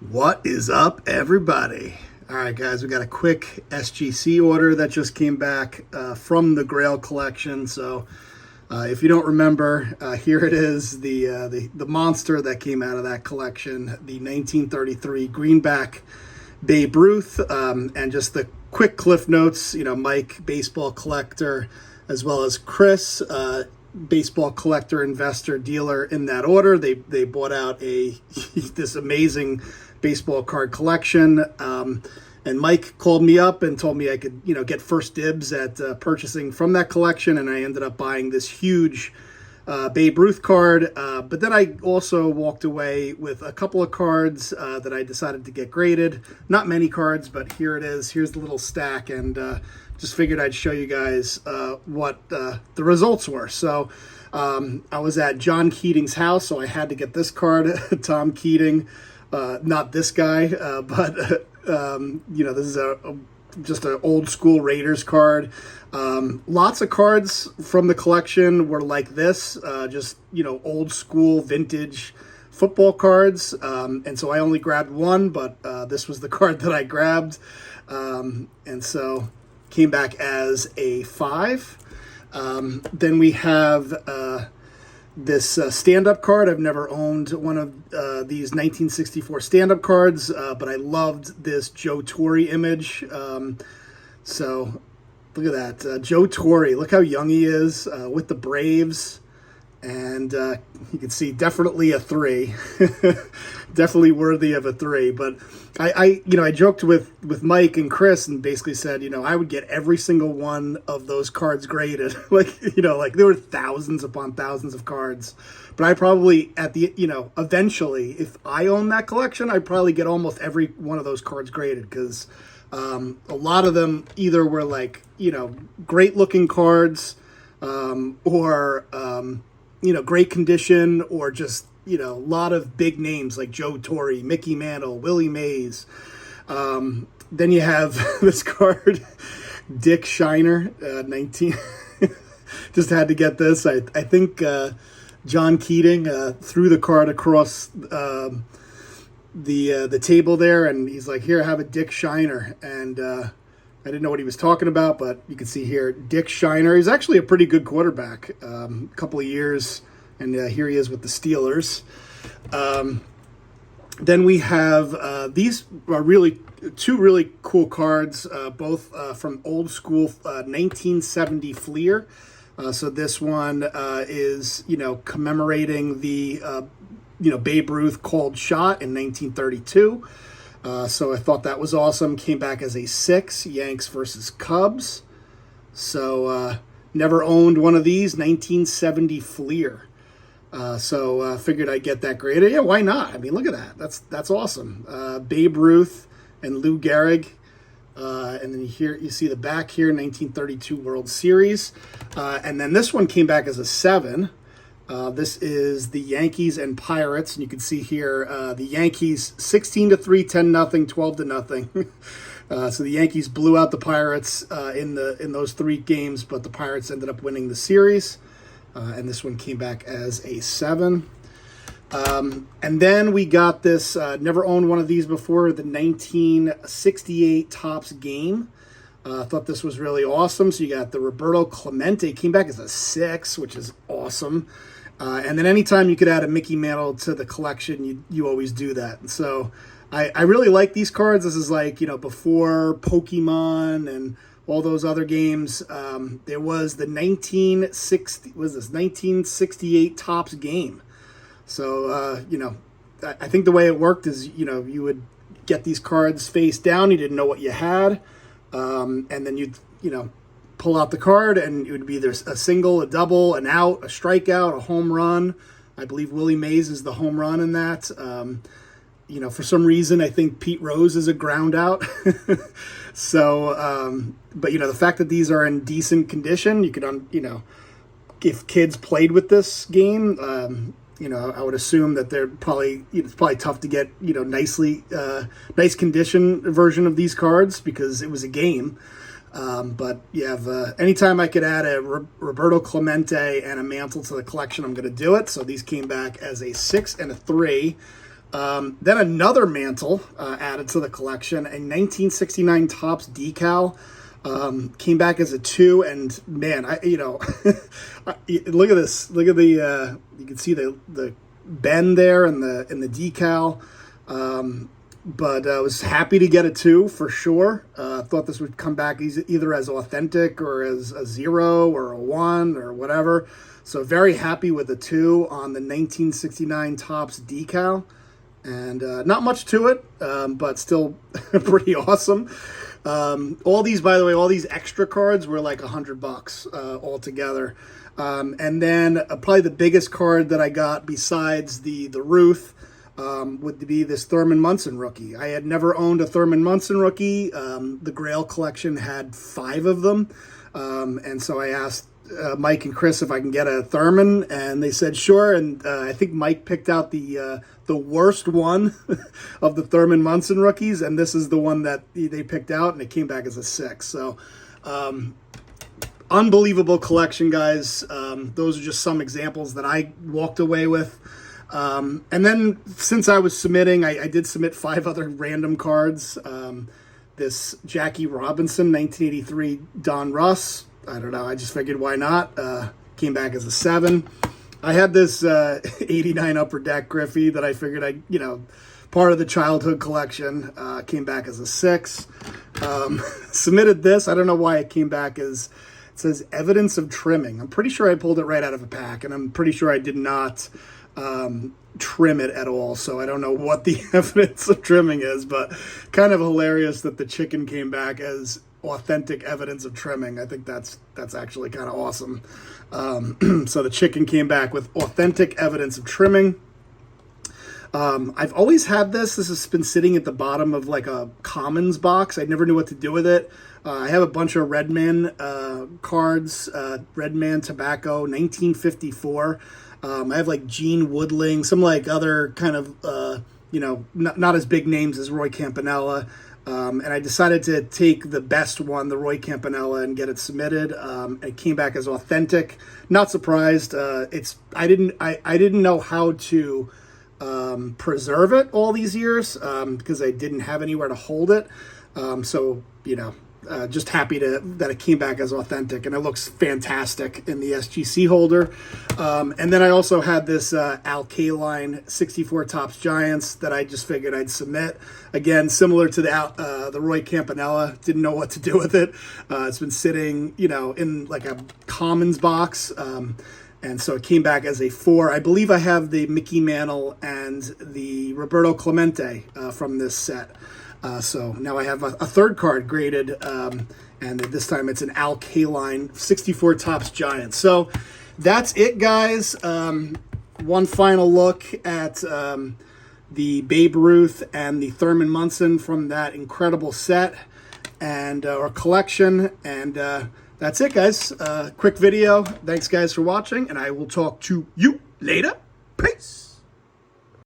What is up, everybody? All right, guys, we got a quick SGC order that just came back from the Grail collection. So if you don't remember, here it is, the monster that came out of that collection, the 1933 greenback Babe Ruth, and just the quick cliff notes. Mike, baseball collector, as well as Chris, baseball collector, investor, dealer in that order. They bought out this amazing baseball card collection, and Mike called me up and told me I could get first dibs at purchasing from that collection, and I ended up buying this huge Babe Ruth card, but then I also walked away with a couple of cards that I decided to get graded. Not many cards, but here it is. Here's the little stack, and just figured I'd show you guys what the results were. So I was at John Keating's house, so I had to get this card. Tom Keating, not this guy, but this is just an old school Raiders card. Lots of cards from the collection were like this, just old school vintage football cards, and so I only grabbed one, but this was the card that I grabbed, and so came back as a 5. Then we have this stand-up card. I've never owned one of these 1964 stand-up cards, but I loved this Joe Torre image. So look at that. Joe Torre, look how young he is with the Braves. And you can see definitely a 3. Definitely worthy of a 3. But I joked with Mike and Chris and basically said, I would get every single one of those cards graded. like there were thousands upon thousands of cards. But I probably eventually, if I own that collection, I'd probably get almost every one of those cards graded, because a lot of them either were great looking cards, or great condition, or just, a lot of big names like Joe Torre, Mickey Mantle, Willie Mays. Then you have this card, Dick Shiner, 19. Just had to get this. I think John Keating threw the card across the table there, and he's like, "Here, have a Dick Shiner." And I didn't know what he was talking about, but you can see here, Dick Shiner. He's actually a pretty good quarterback, a couple of years, and here he is with the Steelers. Then we have these are two really cool cards, both from old school 1970 Fleer. So this one is commemorating the Babe Ruth called shot in 1932. So I thought that was awesome. Came back as a 6, Yanks versus Cubs. So never owned one of these, 1970 Fleer. So figured I'd get that graded. Yeah, why not? I mean, look at that. That's awesome. Babe Ruth and Lou Gehrig. And then here you see the back here, 1932 World Series. And then this one came back as a 7. This is the Yankees and Pirates, and you can see here the Yankees 16-3, 10-0, 12-0. So the Yankees blew out the Pirates in those 3 games, but the Pirates ended up winning the series. And this one came back as a 7. And then we got this, never owned one of these before, the 1968 Topps Game. I thought this was really awesome. So you got the Roberto Clemente, came back as a 6, which is awesome. And then anytime you could add a Mickey Mantle to the collection, you always do that. And so I really like these cards. This is before Pokemon and all those other games. There was the 1968 Topps Game. So, I think the way it worked is, you would get these cards face down. You didn't know what you had. And then you'd, pull out the card, and it would be either a single, a double, an out, a strikeout, a home run. I believe Willie Mays is the home run in that. For some reason, I think Pete Rose is a ground out. So, but the fact that these are in decent condition, you could, if kids played with this game, I would assume that they're probably, it's probably tough to get, nice condition version of these cards, because it was a game. But you have, anytime I could add a Roberto Clemente and a Mantle to the collection, I'm going to do it. So these came back as a 6 and a 3. Then another Mantle added to the collection, a 1969 Topps decal. Came back as a 2, and man, look at this. Look at the you can see the bend there in the decal. But I was happy to get a 2 for sure. Thought this would come back either as authentic or as a 0 or a 1 or whatever. So very happy with the 2 on the 1969 Topps decal. And not much to it, but still pretty awesome. All these, by the way, all these extra cards were like $100 altogether. And then probably the biggest card that I got besides the Ruth would be this Thurman Munson rookie. I had never owned a Thurman Munson rookie. The Grail collection had 5 of them. And so I asked Mike and Chris if I can get a Thurman, and they said sure. And I think Mike picked out the worst one of the Thurman Munson rookies, and this is the one that they picked out, and it came back as a 6. So unbelievable collection, guys. Those are just some examples that I walked away with. And then since I was submitting, I did submit 5 other random cards. This Jackie Robinson 1983 Don Russ, I don't know, I just figured why not. Came back as a 7. I had this 89 Upper Deck Griffey that I figured part of the childhood collection, came back as a 6. Submitted this. I don't know why it came back as, it says evidence of trimming. I'm pretty sure I pulled it right out of a pack, and I'm pretty sure I did not trim it at all. So I don't know what the evidence of trimming is, but kind of hilarious that the chicken came back as authentic evidence of trimming. I think that's actually kind of awesome. So the chicken came back with authentic evidence of trimming. I've always had this. This has been sitting at the bottom of like a Commons box. I never knew what to do with it. I have a bunch of Redman cards, Redman Tobacco, 1954. I have like Gene Woodling, some like other kind of, not as big names as Roy Campanella. And I decided to take the best one, the Roy Campanella, and get it submitted. It came back as authentic. Not surprised. I didn't know how to preserve it all these years because I didn't have anywhere to hold it. Just happy that it came back as authentic, and it looks fantastic in the SGC holder. And then I also had this Al Kaline 64 Topps Giants that I just figured I'd submit. Again, similar to the Roy Campanella, didn't know what to do with it. It's been sitting, in like a Commons box. And so it came back as a 4. I believe I have the Mickey Mantle and the Roberto Clemente from this set. So now I have a third card graded, and this time it's an Al Kaline 64 Topps Giants. So that's it, guys. One final look at the Babe Ruth and the Thurman Munson from that incredible set and or collection. And that's it, guys. Quick video. Thanks, guys, for watching, and I will talk to you later. Peace.